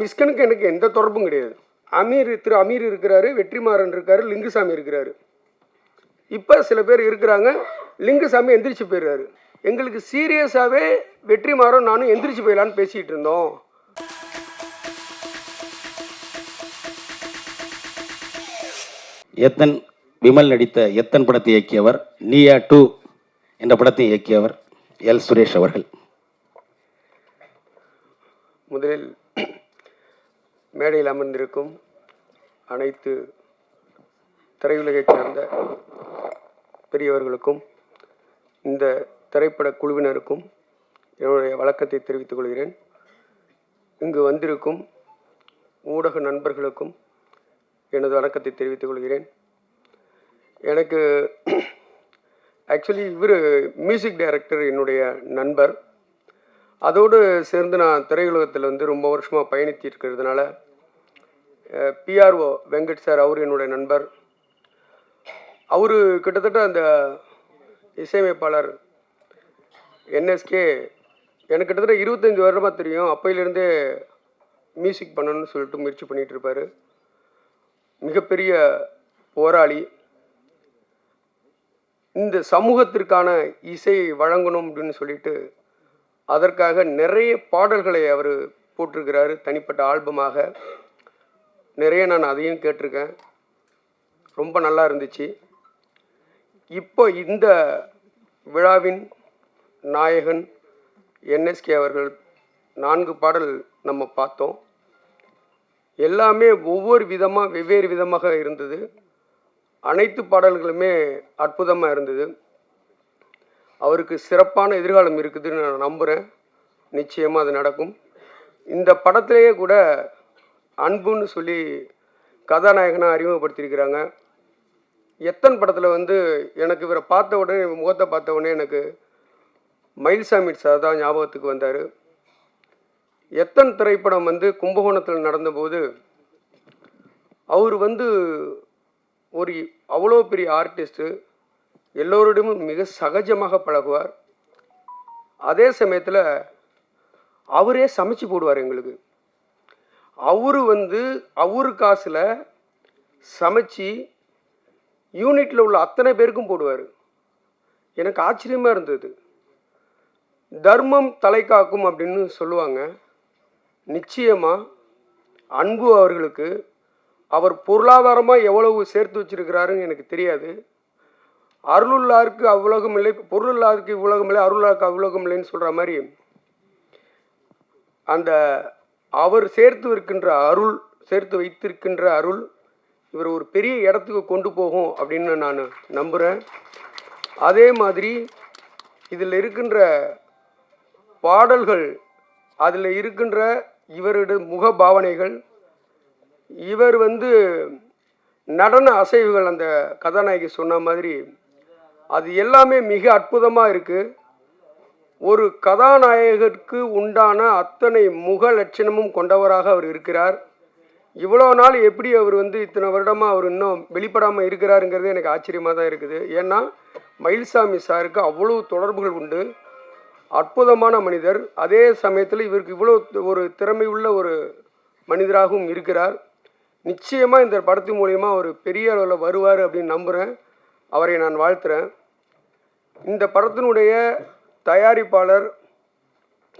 மிஸ்கனுக்கு எனக்கு எந்த தொடர்பும் கிடையாது. திரு அமீர் இருக்கிறாரு, வெற்றிமாறன் இருக்காரு, லிங்குசாமி இருக்கிறாரு. இப்போ சில பேர் இருக்கிறாங்க, லிங்குசாமி எந்திரிச்சு போயிடுறாரு. எங்களுக்கு சீரியஸாகவே வெற்றிமாறன் நானும் எந்திரிச்சு போயிடலான்னு பேசிகிட்டு இருந்தோம். எத்தன் விமல் நடித்த எத்தன் படத்தை இயக்கியவர், நீயா 2 என்ற படத்தை இயக்கியவர் எல் சுரேஷ் அவர்கள். முதலில் மேடையில் அமர்ந்திருக்கும் அனைத்து திரையுலகைச் சேர்ந்த பெரியவர்களுக்கும் இந்த திரைப்பட குழுவினருக்கும் என்னுடைய வணக்கத்தை தெரிவித்துக் கொள்கிறேன். இங்கு வந்திருக்கும் ஊடக நண்பர்களுக்கும் எனது வணக்கத்தை தெரிவித்துக் கொள்கிறேன். எனக்கு ஆக்சுவலி இவர் மியூசிக் டைரக்டர், என்னுடைய நண்பர். அதோடு சேர்ந்து நான் திரையுலகத்தில் ரொம்ப வருஷமாக பயணித்து இருக்கிறதுனால பிஆர்ஓ வெங்கட் சார், அவர் என்னுடைய நண்பர். அவர் கிட்டத்தட்ட அந்த இசையமைப்பாளர் என்எஸ்கே எனக்கு கிட்டத்தட்ட 25 வருடமாக தெரியும். அப்பையிலேருந்தே மியூசிக் பண்ணணும்னு சொல்லிட்டு முயற்சி பண்ணிகிட்டு இருப்பார். மிகப்பெரிய போராளி. இந்த சமூகத்திற்கான இசையை வழங்கணும் அப்படின்னு சொல்லிட்டு அதற்காக நிறைய பாடல்களை அவர் போட்டிருக்கிறாரு, தனிப்பட்ட ஆல்பமாக. நிறைய நான் அதையும் கேட்டிருக்கேன், ரொம்ப நல்லா இருந்துச்சு. இப்போ இந்த விழாவின் நாயகன் என்எஸ்கே அவர்கள் 4 பாடல் நம்ம பார்த்தோம். எல்லாமே வெவ்வேறு விதமாக இருந்தது. அனைத்து பாடல்களுமே அற்புதமாக இருந்தது. அவருக்கு சிறப்பான எதிர்காலம் இருக்குதுன்னு நான் நம்புகிறேன். நிச்சயமாக அது நடக்கும். இந்த படத்திலேயே கூட அன்புன்னு சொல்லி கதாநாயகனாக அறிமுகப்படுத்தியிருக்கிறாங்க. எத்தன் படத்தில் எனக்கு இவரை பார்த்த உடனே, முகத்தை பார்த்த உடனே எனக்கு மயில்சாமி சார் தான் ஞாபகத்துக்கு வந்தார். எத்தன் திரைப்படம் கும்பகோணத்தில் நடந்தபோது அவர் ஒரு அவ்வளோ பெரிய ஆர்டிஸ்ட்டு, எல்லோருடையும் மிக சகஜமாக பழகுவார். அதே சமயத்தில் அவரே சமைச்சு போடுவார் எங்களுக்கு. அவரு காசில் சமைச்சு யூனிட்டில் உள்ள அத்தனை பேருக்கும் போடுவார். எனக்கு ஆச்சரியமாக இருந்தது. தர்மம் தலை காக்கும் அப்படின்னு சொல்லுவாங்க. நிச்சயமாக அன்பு அவர்களுக்கு அவர் பொருளாதாரமாக எவ்வளவு சேர்த்து வச்சிருக்கிறாருன்னு எனக்கு தெரியாது. அருளுள்ளாருக்கு அவ்வுலகம் இல்லை, பொருளுள்ளாருக்கு இவ்வுலகம் இல்லை, அருளாருக்கு அவ்வுலகம் இல்லைன்னு சொல்கிற மாதிரி அந்த அவர் சேர்த்து வைத்திருக்கின்ற அருள் இவர் ஒரு பெரிய இடத்துக்கு கொண்டு போகும் அப்படின்னு நான் நம்புகிறேன். அதே மாதிரி இதில் இருக்கின்ற பாடல்கள், அதில் இருக்கின்ற இவருடைய முக பாவனைகள், இவர் நடன அசைவுகள், அந்த கதாநாயகி சொன்ன மாதிரி அது எல்லாமே மிக அற்புதமாக இருக்குது. ஒரு கதாநாயகருக்கு உண்டான அத்தனை முக லட்சணமும் கொண்டவராக அவர் இருக்கிறார். இவ்வளோ நாள் எப்படி அவர் இத்தனை வருடமாக அவர் இன்னும் வெளிப்படாமல் இருக்கிறாருங்கிறது எனக்கு ஆச்சரியமாக தான் இருக்குது. ஏன்னா மயில்சாமி சாருக்கு அவ்வளோ தொடர்புகள் உண்டு. அற்புதமான மனிதர். அதே சமயத்தில் இவருக்கு இவ்வளோ ஒரு திறமை உள்ள ஒரு மனிதராகவும் இருக்கிறார். நிச்சயமாக இந்த படத்தின் மூலயமா ஒரு பெரிய அளவில் வருவார் அப்படின்னு நம்புகிறேன். அவரை நான் வாழ்த்துறேன். இந்த படத்தினுடைய தயாரிப்பாளர்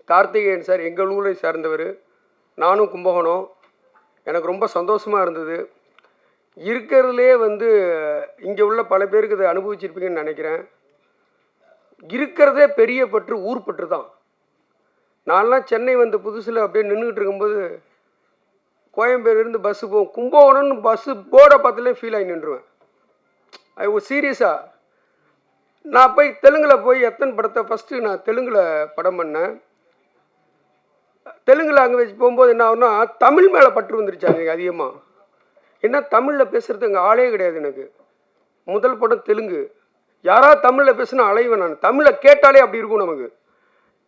கார்த்திகேயன் சார் எங்கள் ஊரை சார்ந்தவர். நானும் கும்பகோணம். எனக்கு ரொம்ப சந்தோஷமாக இருந்தது. இருக்கிறதுலே இங்கே உள்ள பல பேருக்கு இதை அனுபவிச்சிருப்பீங்கன்னு நினைக்கிறேன். இருக்கிறதே பெரிய பற்று ஊர் பற்று தான். நான்லாம் சென்னை புதுசில் அப்படியே நின்றுக்கிட்டு இருக்கும்போது கோயம்பேடுலேருந்து பஸ்ஸு போவோம். கும்பகோணம்னு பஸ்ஸு போர்டை பார்த்தாலே ஃபீல் ஆகி நின்றுவேன். சீரியஸாக நான் தெலுங்கில் போய் எத்தனை படத்தை ஃபஸ்ட்டு நான் தெலுங்கில் படம் பண்ணேன். தெலுங்கில் அங்கே வச்சு போகும்போது என்ன ஆகுனா தமிழ் மேலே பற்று வந்துருச்சாங்க அதிகமாக. ஏன்னா தமிழில் பேசுகிறது அங்கே ஆளே கிடையாது. எனக்கு முதல் படம் தெலுங்கு. யாராவது தமிழில் பேசுனா அலைவேன் நான். தமிழை கேட்டாலே அப்படி இருக்கும் நமக்கு.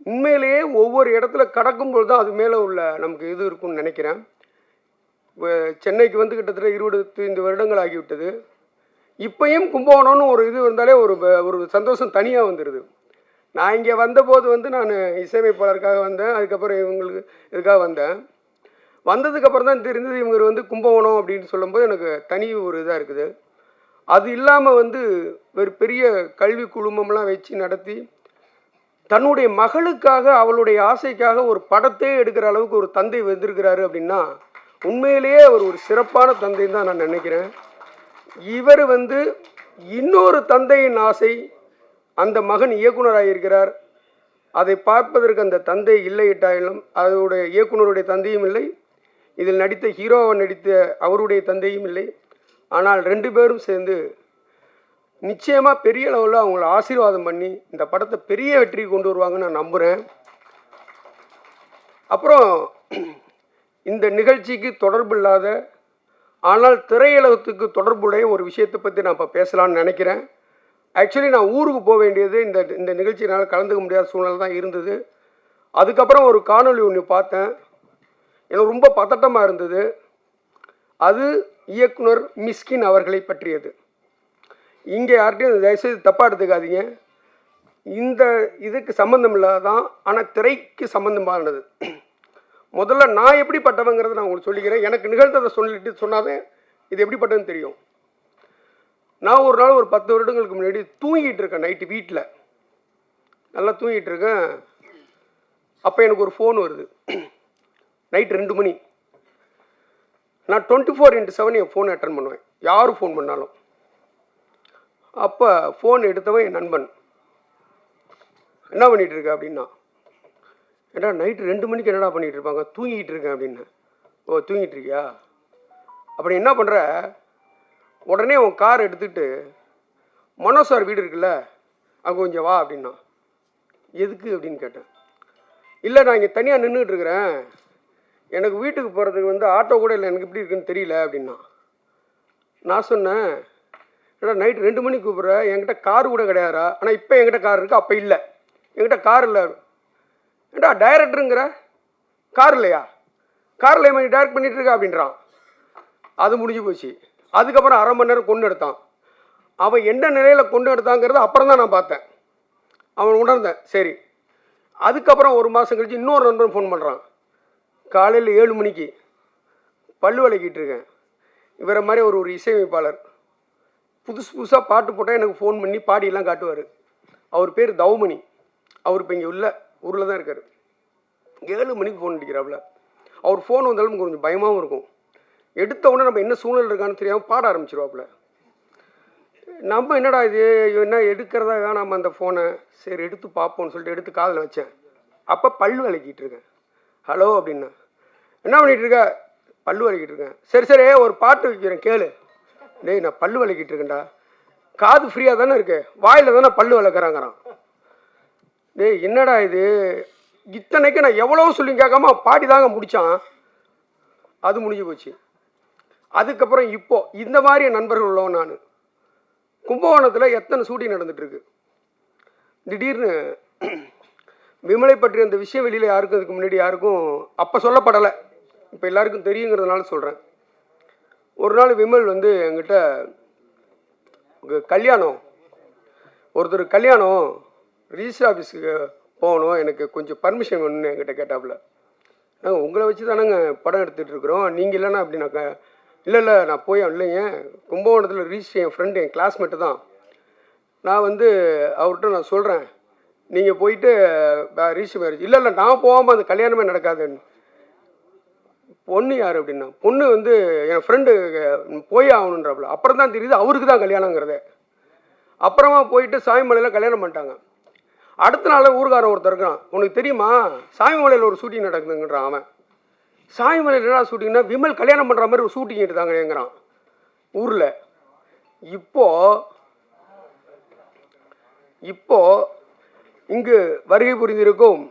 உண்மையிலேயே ஒவ்வொரு இடத்துல கடக்கும்போது தான் அது மேலே உள்ள நமக்கு இது இருக்கும்னு நினைக்கிறேன். சென்னைக்கு கிட்டத்தட்ட 25 வருடங்கள் ஆகிவிட்டது. இப்பையும் கும்பகோணம்னு ஒரு இது வந்தாலே ஒரு சந்தோஷம் தனியாக வந்துடுது. நான் இங்கே வந்தபோது நான் இசையமைப்பாளருக்காக வந்தேன். அதுக்கப்புறம் இதுக்காக வந்தேன். வந்ததுக்கப்புறம் தான் தெரிஞ்சது இவங்க வந்து கும்பகோணம் அப்படின்னு சொல்லும்போது எனக்கு தனி ஒரு இதாக இருக்குது. அது இல்லாமல் வந்து ஒரு பெரிய கல்வி குழுமம்லாம் வச்சு நடத்தி தன்னுடைய மகளுக்காக அவளுடைய ஆசைக்காக ஒரு படத்தையே எடுக்கிற அளவுக்கு ஒரு தந்தை வந்திருக்கிறாரு அப்படின்னா உண்மையிலேயே அவர் ஒரு சிறப்பான தந்தைன்னு தான் நான் நினைக்கிறேன். இவர் வந்து இன்னொரு தந்தையின் ஆசை, அந்த மகன் இயக்குனராக இருக்கிறார், அதை பார்ப்பதற்கு அந்த தந்தை இல்லையிட்டாலும் அதோடைய இயக்குனருடைய தந்தையும் இல்லை, இதில் நடித்த ஹீரோவை நடித்த அவருடைய தந்தையும் இல்லை. ஆனால் 2 பேரும் சேர்ந்து நிச்சயமாக பெரிய லெவலில் அவங்கள ஆசீர்வாதம் பண்ணி இந்த படத்தை பெரிய வெற்றி கொண்டு வருவாங்கன்னு நான் நம்புகிறேன். அப்புறம் இந்த நிகழ்ச்சிக்கு தொடர்பு இல்லாத ஆனால் திரையுலகத்துக்கு தொடர்புடைய ஒரு விஷயத்தை பற்றி நான் இப்போ பேசலான்னு நினைக்கிறேன். ஆக்சுவலி நான் ஊருக்கு போக வேண்டியது இந்த நிகழ்ச்சியினால் கலந்துக்க முடியாத சூழ்நிலை தான் இருந்தது. அதுக்கப்புறம் ஒரு காணொளி ஒன்று பார்த்தேன், எனக்கு ரொம்ப பதட்டமாக இருந்தது. அது இயக்குனர் மிஸ்கின் அவர்களை பற்றியது. இங்கே யார்கிட்டையும் தயவுசெய்து தப்பாக எடுத்துக்காதீங்க, இந்த இதுக்கு சம்மந்தம் இல்லாதான், ஆனால் திரைக்கு சம்மந்தமானது. முதல்ல நான் எப்படிப்பட்டவங்கிறத நான் உங்களுக்கு சொல்லிக்கிறேன். எனக்கு நிகழ்ந்ததை சொன்னாதான் இது எப்படிப்பட்டதுன்னு தெரியும். நான் ஒரு நாள் ஒரு 10 வருடங்களுக்கு முன்னாடி தூங்கிட்டு இருக்கேன், நைட்டு வீட்டில் நல்லா தூங்கிட்டு இருக்கேன். அப்போ எனக்கு ஒரு ஃபோன் வருது, நைட்டு 2 மணி. நான் 24x7 என் ஃபோனை அட்டன் பண்ணுவேன், யாரும் ஃபோன் பண்ணாலும். அப்போ ஃபோன் எடுத்தவன் என் நண்பன். என்ன பண்ணிகிட்டு இருக்க அப்படின்னா, ஏடா நைட்டு 2 மணிக்கு என்னடா பண்ணிகிட்டு இருப்பாங்க, தூங்கிட்டு இருக்கேன் அப்படின்னு. ஓ தூங்கிட்டு இருக்கியா, அப்படி என்ன பண்ணுற, உடனே உன் கார் எடுத்துக்கிட்டு மனோஜ் சார் வீடு இருக்குல்ல அங்கே கொஞ்சம் வா அப்படின்னா. எதுக்கு அப்படின்னு கேட்டேன். இல்லை நான் இங்கே தனியாக நின்றுட்டு இருக்கிறேன், எனக்கு வீட்டுக்கு போகிறதுக்கு வந்து ஆட்டோ கூட இல்லை, எனக்கு எப்படி இருக்குன்னு தெரியல அப்படின்னா. நான் சொன்னேன், ஏடா நைட்டு 2 மணிக்கு கூப்பிட்ற, என்கிட்ட கார் கூட கிடையாதா. ஆனால் இப்போ என்கிட்ட கார் இருக்குது, அப்போ இல்லை, என்கிட்ட கார் இல்லை. ஏடா டைரக்டருங்கிற, கார் இல்லையா, காரில் நீ டைரக்ட் பண்ணிகிட்டு இருக்கா அப்படின்றான். அது முடிஞ்சு போச்சு. அதுக்கப்புறம் 1/2 மணி நேரம் கொண்டு எடுத்தான். அவன் எந்த நிலையில் கொண்டு எடுத்தாங்கிறது அப்புறம் தான் நான் பார்த்தேன், அவன் உணர்ந்தேன். சரி, அதுக்கப்புறம் 1 மாதம் கழிச்சு இன்னொரு நண்பன் ஃபோன் பண்ணுறான், காலையில் 7 மணிக்கு பல்லு விளக்கிட்டு இருக்கேன். இவரை மாதிரி ஒரு இசையமைப்பாளர் புதுசாக பாட்டு போட்டால் எனக்கு ஃபோன் பண்ணி பாடியெல்லாம் காட்டுவார். அவர் பேர் தவுமணி. அவர் இப்போ இங்கே உள்ள ஊரில் தான் இருக்கார். 7 மணிக்கு ஃபோன் அடிக்கிறாப்புல. அவர் ஃபோன் வந்தாலும் கொஞ்சம் பயமாகவும் இருக்கும். எடுத்த உடனே நம்ம என்ன சூழ்நிலை இருக்கான்னு தெரியாமல் பாட ஆரம்பிச்சிருவாப்புல. நம்ம என்னடா இது என்ன எடுக்கிறதா வேணாம் அந்த ஃபோனை, சரி எடுத்து பார்ப்போம்னு சொல்லிட்டு எடுத்து காதில் வச்சேன். அப்போ பல்லு விளக்கிட்டு இருக்கேன். ஹலோ அப்படின்னா, என்ன பண்ணிகிட்டு இருக்க, பல்லு விளக்கிட்டு இருக்கேன். சரி சரி ஒரு பாட்டு வைக்கிறேன் கேளு. டேய் நான் பல்லு விளக்கிட்டு இருக்கேன்டா, காது ஃப்ரீயாக தானே இருக்கு, வாயில் தானே பல்லு விளக்குறாங்கிறான். டேய் என்னடா இது, இத்தனைக்கு நான் எவ்வளோ சொல்லி கேட்காம பாடி தாங்க முடித்தான். அது முடிஞ்சு போச்சு. அதுக்கப்புறம் இப்போது இந்த மாதிரி நண்பர்கள் உள்ளவன் நான். கும்பகோணத்தில் எத்தனை ஷூட்டிங் நடந்துகிட்ருக்கு. திடீர்னு விமலை பற்றி அந்த விஷயம் வெளியில் யாருக்கும் அதுக்கு முன்னாடி யாருக்கும் அப்போ சொல்லப்படலை, இப்போ எல்லாருக்கும் தெரியுங்கிறதுனால சொல்கிறேன். ஒரு நாள் விமல் வந்து என்கிட்ட கல்யாணம், ஒருத்தர் கல்யாணம், ரிஜிஸ்டர் ஆஃபீஸுக்கு போகணும், எனக்கு கொஞ்சம் பர்மிஷன் வேணும்னு என்கிட்ட கேட்டாப்புல. நாங்கள் உங்களை வச்சு தானேங்க படம் எடுத்துகிட்டு இருக்கிறோம், நீங்கள் இல்லைன்னா அப்படின்னாக்க, இல்லை நான் போய் இல்லைங்க, கும்பகோணத்தில் ரிஜிஸ்டர் என் ஃப்ரெண்டு என் கிளாஸ்மேட்டு தான், நான் வந்து அவர்கிட்ட நான் சொல்கிறேன், நீங்கள் போயிட்டு ரிஜிஸ்டர் மேரேஜ். இல்லை நான் போகாமல் அந்த கல்யாணமே நடக்காதுன்னு. பொண்ணு யார் அப்படின்னா, பொண்ணு வந்து என் ஃப்ரெண்டு போய் ஆகணுன்றாப்புல. அப்புறம் தான் தெரியுது அவருக்கு தான் கல்யாணங்கிறத. அப்புறமா போயிட்டு சாமிமலையில் கல்யாணம் பண்ணிட்டாங்க. அடுத்த நாள் ஊருக்காரன் ஒருத்தர் இருக்கான், உனக்கு தெரியுமா சாமிமலையில் ஒரு ஷூட்டிங் நடக்குதுங்கிறான். அவன் சாமிமலையில் என்ன ஷூட்டிங்னா விமல் கல்யாணம் பண்ணுற மாதிரி ஒரு ஷூட்டிங் எடுத்தாங்கங்கிறான் ஊரில். இப்போ இங்கு வருகை புரிந்திருக்கும்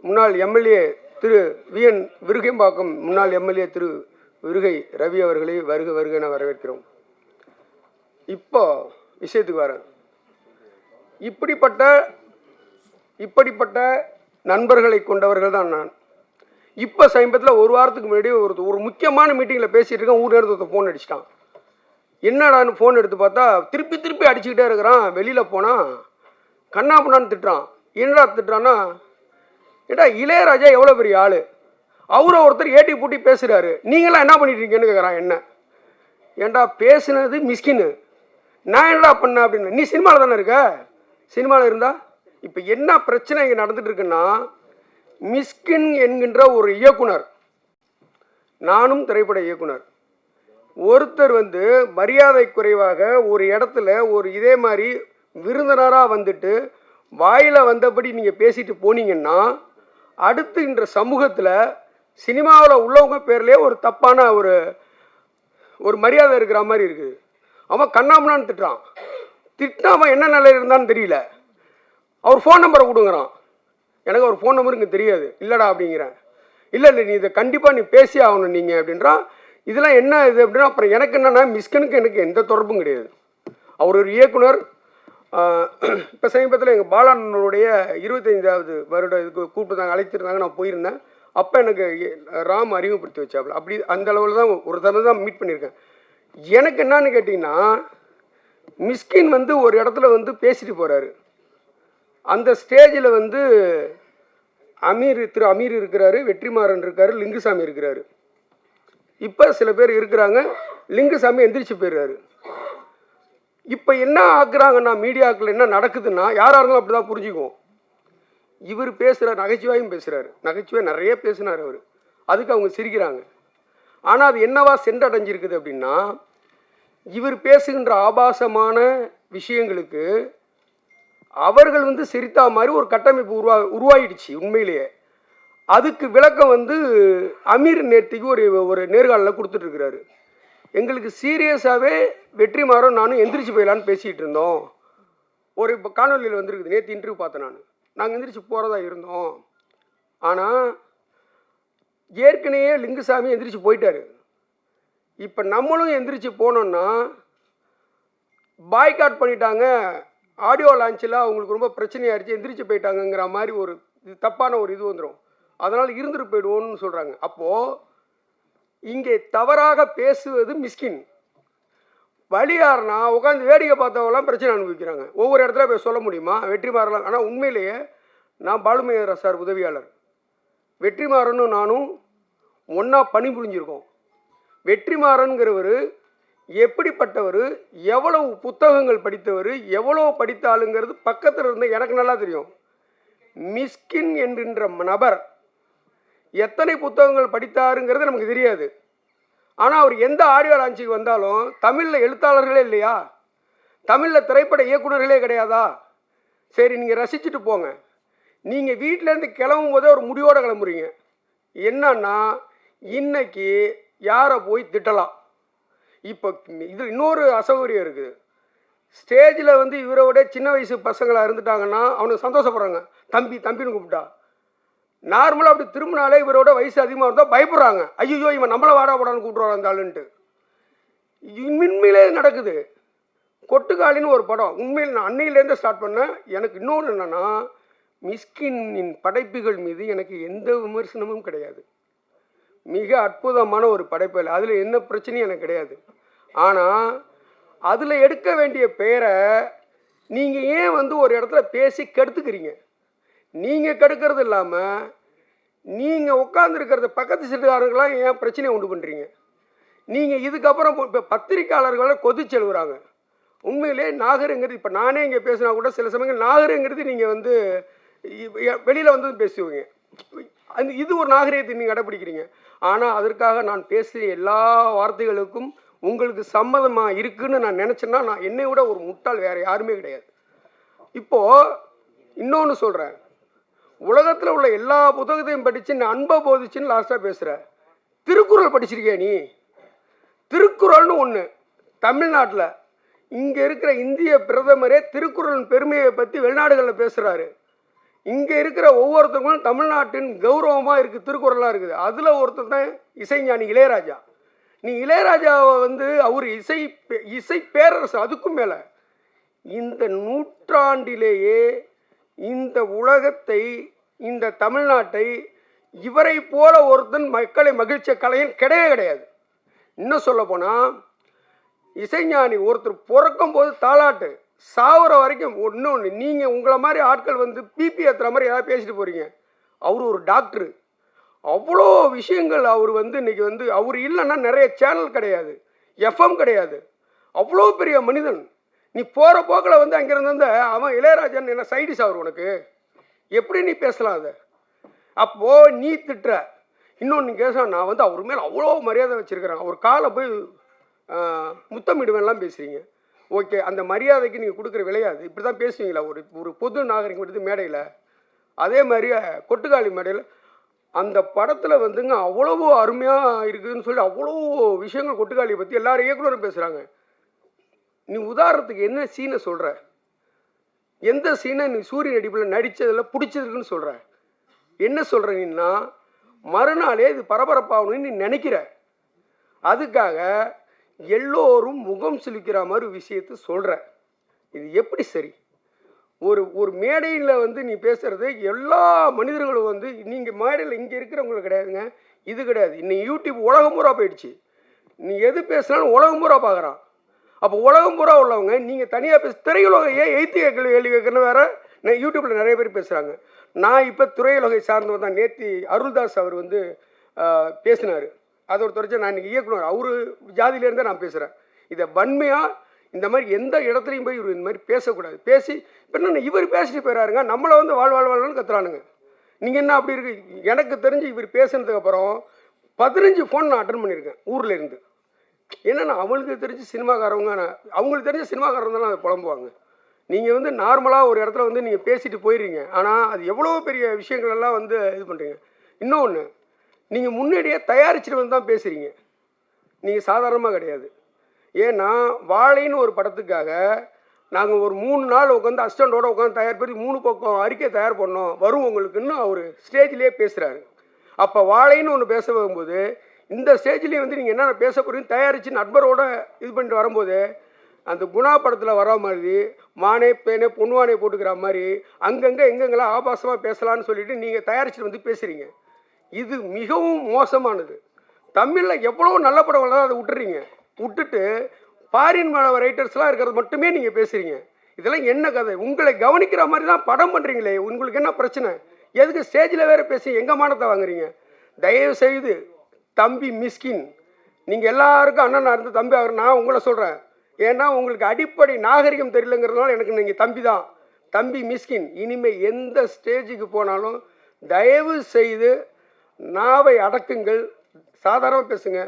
முன்னாள் எம்எல்ஏ திரு விஎன் விருகம்பாக்கம் முன்னாள் எம்எல்ஏ திரு விருகை ரவி அவர்களை வருக என வரவேற்கிறோம். இப்போ விஷயத்துக்கு வரேன். இப்படிப்பட்ட நண்பர்களை கொண்டவர்கள் தான் நான். இப்போ சமீபத்தில் 1 வாரத்துக்கு முன்னாடி ஒரு முக்கியமான மீட்டிங்கில் பேசிகிட்டு இருக்கேன், ஊர் நேரத்தை ஃபோன் அடிச்சிட்டான். என்னடான்னு ஃபோன் எடுத்து பார்த்தா திருப்பி அடிச்சுக்கிட்டே இருக்கிறான். வெளியில் போனால் கண்ணா பண்ணான்னு திட்டுறான். என்னடா திட்டுறான்னா, ஏடா இளையராஜா எவ்வளோ பெரிய ஆள், அவரை ஒருத்தர் ஏட்டி பூட்டி பேசுகிறாரு, நீங்களாம் என்ன பண்ணிட்டு இருக்கீங்கன்னு கேட்குறான். என்ன ஏண்டா பேசுனது மிஸ்கின்னு, நான் என்னடா பண்ணேன் அப்படின்னு. நீ சினிமாவில் தானே இருக்க, சினிமாவில் இருந்தா இப்போ என்ன பிரச்சனை இங்கே நடந்துட்டு இருக்குன்னா, மிஸ்கின் என்கின்ற ஒரு இயக்குனர், நானும் திரைப்பட இயக்குனர், ஒருத்தர் வந்து மரியாதை குறைவாக ஒரு இடத்துல ஒரு இதே மாதிரி விருந்தினராக வந்துட்டு வாயில் வந்தபடி நீங்கள் பேசிட்டு போனீங்கன்னா, அடுத்து இன்ற சமூகத்தில் சினிமாவில் உள்ளவங்க பேர்லேயே ஒரு தப்பான ஒரு மரியாதை இருக்கிற மாதிரி இருக்குது. அவன் கண்ணாமண்ணான்னு திட்டுறான், திட்டினா அவன் என்ன நிலையில் இருந்தான்னு தெரியல. அவர் ஃபோன் நம்பரை கொடுங்குறான், எனக்கு அவர் ஃபோன் நம்பர் இங்கே தெரியாது. இல்லைடா அப்படிங்கிறேன். இல்லை நீ இதை கண்டிப்பாக நீ பேசி ஆகணும் நீங்கள் அப்படின்றான். இதெல்லாம் என்ன இது அப்படின்னா, அப்புறம் எனக்கு என்னென்னா மிஸ்கினுக்கு எனக்கு எந்த தொடர்பும் கிடையாது. அவர் ஒரு இயக்குனர். இப்போ சமீபத்தில் எங்கள் பாலாண்ணனுடைய 25வது வருட இதுக்கு கூப்பிட்டு அழைத்திருந்தாங்க, நான் போயிருந்தேன். அப்போ எனக்கு ராம் அறிமுகப்படுத்தி வச்சாப்புல. அப்படி அந்த அளவில் தான் ஒரு தடவை தான் மீட் பண்ணியிருக்கேன். எனக்கு என்னன்னு கேட்டிங்கன்னா, மிஸ்கின் வந்து ஒரு இடத்துல வந்து பேசிட்டு போகிறாரு. அந்த ஸ்டேஜில் வந்து திரு அமீர் இருக்கிறாரு, வெற்றிமாறன் இருக்காரு, லிங்குசாமி இருக்கிறாரு. இப்போ சில பேர் இருக்கிறாங்க, லிங்குசாமி எந்திரிச்சு போயிடுறாரு. இப்போ என்ன ஆக்குறாங்கன்னா, மீடியாக்கள் என்ன நடக்குதுன்னா, யாராக இருந்தாலும் அப்படி தான் புரிஞ்சுக்குவோம். இவர் பேசுகிறார், நகைச்சுவையும் பேசுகிறாரு, நகைச்சுவை நிறைய பேசினார் அவர், அதுக்கு அவங்க சிரிக்கிறாங்க. ஆனால் அது என்னவா சென்றடைஞ்சிருக்குது அப்படின்னா, இவர் பேசுகின்ற ஆபாசமான விஷயங்களுக்கு அவர்கள் வந்து சிரித்தா மாதிரி ஒரு கட்டமைப்பு உருவாயிடுச்சு உண்மையிலேயே. அதுக்கு விளக்கம் வந்து அமீர் நேர்த்திக்கு ஒரு நேர்காணலில் கொடுத்துட்ருக்கிறாரு. எங்களுக்கு சீரியஸாகவே வெற்றிமாறன் நானும் எந்திரிச்சு போயிடலான்னு பேசிகிட்டு இருந்தோம். ஒரு இப்போ காணொலியில் வந்துருக்குது, நேற்று இன்டர்வியூ பார்த்தேன். நாங்கள் எந்திரிச்சு போகிறதா இருந்தோம். ஆனால் ஏற்கனவே லிங்குசாமி எந்திரிச்சு போயிட்டாரு. இப்போ நம்மளும் எந்திரிச்சு போனோன்னா பாய்காட் பண்ணிட்டாங்க, ஆடியோ லான்ச்சில் அவங்களுக்கு ரொம்ப பிரச்சனையாகிடுச்சு, எந்திரிச்சு போயிட்டாங்கங்கிற மாதிரி ஒரு தப்பான ஒரு இது வந்துடும். அதனால் இருந்துட்டு போயிடுவோன்னு சொல்கிறாங்க. அப்போது இங்கே தவறாக பேசுவது மிஸ்கின். வழியாருனா உட்காந்து வேடிக்கை பார்த்தவங்களாம் பிரச்சனை அனுபவிக்கிறாங்க. ஒவ்வொரு இடத்துல போய் சொல்ல முடியுமா வெற்றிமாறலாம்? ஆனால் உண்மையிலேயே நான் பாலுமகேந்திரா சார் உதவியாளர், வெற்றிமாறனும் நானும் ஒன்றா பணிபுரிஞ்சிருக்கோம். வெற்றிமாறன்கிறவர் எப்படிப்பட்டவர், எவ்வளவு புத்தகங்கள் படித்தவர், எவ்வளோ படித்த ஆளுங்கிறது பக்கத்தில் இருந்த எனக்கு நல்லா தெரியும். மிஸ்கின் என்கின்ற நபர் எத்தனை புத்தகங்கள் படித்தாருங்கிறது நமக்கு தெரியாது. ஆனால் அவர் எந்த ஆடியோ லான்ச்சுக்கு வந்தாலும் தமிழில் எழுத்தாளர்களே இல்லையா, தமிழில் திரைப்பட இயக்குநர்களே கிடையாதா? சரி, நீங்கள் ரசிச்சுட்டு போங்க. நீங்கள் வீட்டிலேருந்து கிளம்பும் போதே ஒரு முடிவோடு கிளம்புறீங்க. என்னன்னா, இன்னைக்கு யாரை போய் திட்டலாம். இப்போ இது இன்னொரு அசௌகரியம் இருக்குது. ஸ்டேஜில் வந்து இவரை விட சின்ன வயசு பசங்களாக இருந்துட்டாங்கன்னா அவனுக்கு சந்தோஷப்படுறாங்க, தம்பின்னு கூப்பிட்டா. நார்மலாக அப்படி திரும்பினாலே இவரோட வயசு அதிகமாக இருந்தால் பயப்படுறாங்க, ஐயோ இவன் நம்மளை வாடாப்படான்னு கூப்பிட்றான் அந்த ஆளுன்ட்டு. உண்மையிலே நடக்குது. கொட்டுக்காளின்னு ஒரு படம் உண்மையில் நான் அன்னையிலேருந்து ஸ்டார்ட் பண்ணேன். எனக்கு இன்னொன்று என்னென்னா, மிஸ்கினின் படைப்புகள் மீது எனக்கு எந்த விமர்சனமும் கிடையாது. மிக அற்புதமான ஒரு படைப்பில், அதில் என்ன பிரச்சனையும் எனக்கு கிடையாது. ஆனால் அதில் எடுக்க வேண்டிய பெயரை நீங்கள் ஏன் வந்து ஒரு இடத்துல பேசி கெடுத்துக்கிறீங்க? நீங்கள் கெடுக்கிறது இல்லாமல் நீங்கள் உட்காந்துருக்கிறத பக்கத்து சீட்டுக்காரங்களாம் ஏன் பிரச்சனையை உண்டு பண்ணுறீங்க? நீங்கள் இதுக்கப்புறம் இப்போ பத்திரிக்கையாளர்களை கொதிச்சு எழுவுறாங்க. உண்மையிலே நாகருங்கிறது, இப்போ நானே இங்கே பேசினா கூட சில சமயங்கள் நாகருங்கிறது நீங்கள் வந்து வெளியில் வந்து பேசுவீங்க. இது ஒரு நாகரிகத்தை நீங்கள் கடைப்பிடிக்கிறீங்க. ஆனால் அதற்காக நான் பேசுகிற எல்லா வார்த்தைகளுக்கும் உங்களுக்கு சம்மதமாக இருக்குன்னு நான் நினச்சேன்னா, நான் என்னை விட ஒரு முட்டாள் வேறு யாருமே கிடையாது. இப்போது இன்னொன்று சொல்கிறேன், உலகத்தில் உள்ள எல்லா புத்தகத்தையும் படித்து நான் அன்பை போதிச்சுன்னு லாஸ்ட்டாக பேசுகிறேன். திருக்குறள் படிச்சிருக்கியா நீ? திருக்குறள்னு ஒன்று தமிழ்நாட்டில் இங்கே இருக்கிற இந்திய பிரதமரே திருக்குறளின் பெருமையை பற்றி வெளிநாடுகளில் பேசுகிறாரு. இங்கே இருக்கிற ஒவ்வொருத்தவங்களும் தமிழ்நாட்டின் கௌரவமாக இருக்குது, திருக்குறளாக இருக்குது. அதில் ஒருத்தர் தான் இசைஞானி இளையராஜா. நீ இளையராஜாவை வந்து அவர் இசை பேரரசு. அதுக்கும் மேலே இந்த நூற்றாண்டிலேயே இந்த உலகத்தை, இந்த தமிழ்நாட்டை இவரை போல ஒருத்தன் மக்களை மகிழ்ச்சிய கலைஞன் கிடையவே கிடையாது. இன்னும் சொல்ல போனால் இசைஞானி ஒருத்தர் பிறக்கும் போது தாலாட்டு, சாவுற வரைக்கும். இன்னொன்று, நீங்கள் உங்களை மாதிரி ஆட்கள் வந்து பிபி ஏற்றுற மாதிரி ஏதாவது பேசிட்டு போகிறீங்க. அவர் ஒரு டாக்டரு. அவ்வளோ விஷயங்கள் அவர் வந்து இன்னைக்கு வந்து அவர் இல்லைன்னா நிறைய சேனல் கிடையாது, எஃப்எம் கிடையாது. அவ்வளோ பெரிய மனிதன். நீ போகிற போக்கில் வந்து அங்கேருந்து வந்து அவன் இளையராஜன் என்ன சைடிஸ் அவர் உனக்கு எப்படி நீ பேசலாம் அதை? அப்போது நீ திட்டுற. இன்னொன்று கேட்கலாம், நான் வந்து அவர் மேலே அவ்வளோ மரியாதை வச்சுருக்கிறேன், அவர் காலை போய் முத்தமிடுவேன்லாம் பேசுகிறீங்க. ஓகே, அந்த மரியாதைக்கு நீங்கள் கொடுக்குற விளையாது. இப்படி தான் பேசுவீங்களா ஒரு ஒரு பொது நாகரிகம் எடுத்து மேடையில்? அதே மாதிரி கொட்டுக்காளி மேடையில் அந்த படத்தில் வந்துங்க அவ்வளோ அருமையாக இருக்குதுன்னு சொல்லி அவ்வளோ விஷயங்கள் கொட்டுக்காளியை பற்றி எல்லாரும் இயக்குனரும் பேசுகிறாங்க. நீ உதாரணத்துக்கு என்ன சீனை சொல்கிற? எந்த சீனை நீ சூரிய நடிப்பில் நடித்ததில் பிடிச்சதுக்குன்னு சொல்கிற? என்ன சொல்கிற நீன்னா மறுநாளே இது பரபரப்பாகணும்னு நீ நினைக்கிற. அதுக்காக எல்லோரும் முகம் சுளிக்கிற மாதிரி விஷயத்த சொல்கிற. இது எப்படி சரி? ஒரு மேடையில் வந்து நீ பேசுகிறது எல்லா மனிதர்களும் வந்து நீங்கள் மேடையில் இங்கே இருக்கிறவங்களுக்கு கிடையாதுங்க, இது கிடையாது. இன்னைக்கு யூடியூப் உலகம் பூரா போயிடுச்சு. நீ எது பேசுனாலும் உலகம் பூரா பார்க்குறான். அப்போ உலகம் பூரா உள்ளவங்க நீங்கள் தனியாக திரையுலகம் ஏன் எய்த்து கேள்வி கேட்குறன்னு வேற யூடியூப்பில் நிறைய பேர் பேசுகிறாங்க. நான் இப்போ திரையுலகை சார்ந்தவர் தான். நேற்று அருள்தாஸ் அவர் வந்து பேசினார். அதை ஒரு தொடர்ச்சி நான் இன்றைக்கி இயக்குனர் அவர் ஜாதியிலேருந்தே நான் பேசுகிறேன். இதை வன்மையாக இந்த மாதிரி எந்த இடத்துலையும் போய் இவர் இந்த மாதிரி பேசக்கூடாது. பேசி இப்போ என்ன இவர் பேசிட்டு போயிடாருங்க, நம்மளை வந்து வாழ்வாழ்வாழ்னு கத்துறானுங்க. நீங்கள் என்ன அப்படி இருக்கு? எனக்கு தெரிஞ்சு இவர் பேசுனதுக்கப்புறம் 15 ஃபோன் நான் அட்டன் பண்ணியிருக்கேன் ஊரில் இருந்து. என்னென்னா அவங்களுக்கு தெரிஞ்ச சினிமாக்காரவங்க, அவங்களுக்கு தெரிஞ்ச சினிமாக்காரங்க தான் அதை புலம்புவாங்க. நீங்கள் வந்து நார்மலாக ஒரு இடத்துல வந்து நீங்கள் பேசிட்டு போயிடுறீங்க, ஆனால் அது எவ்வளோ பெரிய விஷயங்கள் எல்லாம் வந்து இது பண்ணுறீங்க. இன்னொன்று, நீங்கள் முன்னாடியே தயாரிச்சுட்டு வந்து தான் பேசுகிறீங்க, நீங்கள் சாதாரணமாக கிடையாது. ஏன்னா வாழைன்னு ஒரு படத்துக்காக நாங்கள் ஒரு 3 நாள் உட்காந்து அசிஸ்டண்ட்டோடு உட்காந்து தயார் பண்ணி 3 பக்கம் அறிக்கை தயார் பண்ணோம் வரும் உங்களுக்குன்னு அவர் ஸ்டேஜ்லேயே பேசுகிறாரு. அப்போ வாழைன்னு ஒன்று பேச வரும்போது இந்த ஸ்டேஜ்லேயே வந்து நீங்கள் என்னென்ன பேச போகிறீங்க தயாரித்து நண்பரோடு இது பண்ணிட்டு வரும்போது அந்த குணா படத்தில் வர மாதிரி மானே பேனே பொன்வானே போட்டுக்கிற மாதிரி அங்கங்கே எங்கெங்கெல்லாம் ஆபாசமாக பேசலான்னு சொல்லிட்டு நீங்கள் தயாரிச்சுட்டு வந்து பேசுகிறீங்க. இது மிகவும் மோசமானது. தமிழில் எவ்வளோ நல்ல படம் தான் அதை விட்டுட்டு ஃபாரின் ரைட்டர்ஸ்லாம் இருக்கிறது மட்டுமே நீங்கள் பேசுகிறீங்க. இதெல்லாம் என்ன கதை? உங்களை கவனிக்கிற மாதிரி தான் படம் பண்ணுறீங்களே, உங்களுக்கு என்ன பிரச்சனை? எதுக்கு ஸ்டேஜில் வேறு பேசி எங்கள் மானத்தை வாங்குறீங்க? தயவு செய்து தம்பி மிஸ்கின், நீங்கள் எல்லாருக்கும் அண்ணனாக இருந்து தம்பி அவர் நான் உங்களை சொல்கிறேன். ஏன்னா உங்களுக்கு அடிப்படை நாகரிகம் தெரியலங்கிறதுனால எனக்கு நீங்கள் தம்பி தான். தம்பி மிஸ்கின், இனிமேல் எந்த ஸ்டேஜுக்கு போனாலும் தயவு செய்து நாவை அடக்குங்கள், சாதாரணமாக பேசுங்க.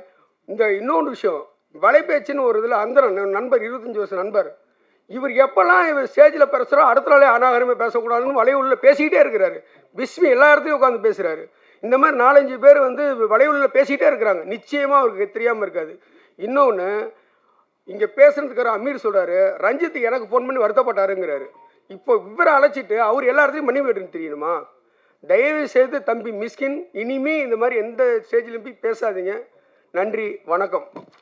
இந்த இன்னொன்று விஷயம், வலைபேச்சுன்னு ஒரு இதில் அந்த நண்பர் 25 வருஷம் நண்பர், இவர் எப்போல்லாம் இவர் ஸ்டேஜில் பேசுகிறோ அடுத்த நாளே அநாகரமே பேசக்கூடாதுன்னு வலையுள்ள பேசிக்கிட்டே இருக்கிறாரு. பிஸ்மி எல்லா இடத்துலையும் உட்காந்து பேசுகிறாரு. இந்த மாதிரி 4-5 பேர் வந்து வலையுள்ள பேசிக்கிட்டே இருக்கிறாங்க. நிச்சயமாக அவருக்கு தெரியாமல் இருக்காது. இன்னொன்று, இங்கே பேசுகிறதுக்கு அமீர் சொல்கிறாரு ரஞ்சித் எனக்கு ஃபோன் பண்ணி வருத்தப்பட்டாருங்கிறாரு. இப்போ இவரை அழைச்சிட்டு அவர் எல்லா இடத்துலையும் மன்னிப்பு கேட்டுன்னு தெரியணுமா? தயவு செய்து தம்பி மிஸ்கின், இனிமே இந்த மாதிரி எந்த ஸ்டேஜ்லையும் போய் பேசாதீங்க. நன்றி, வணக்கம்.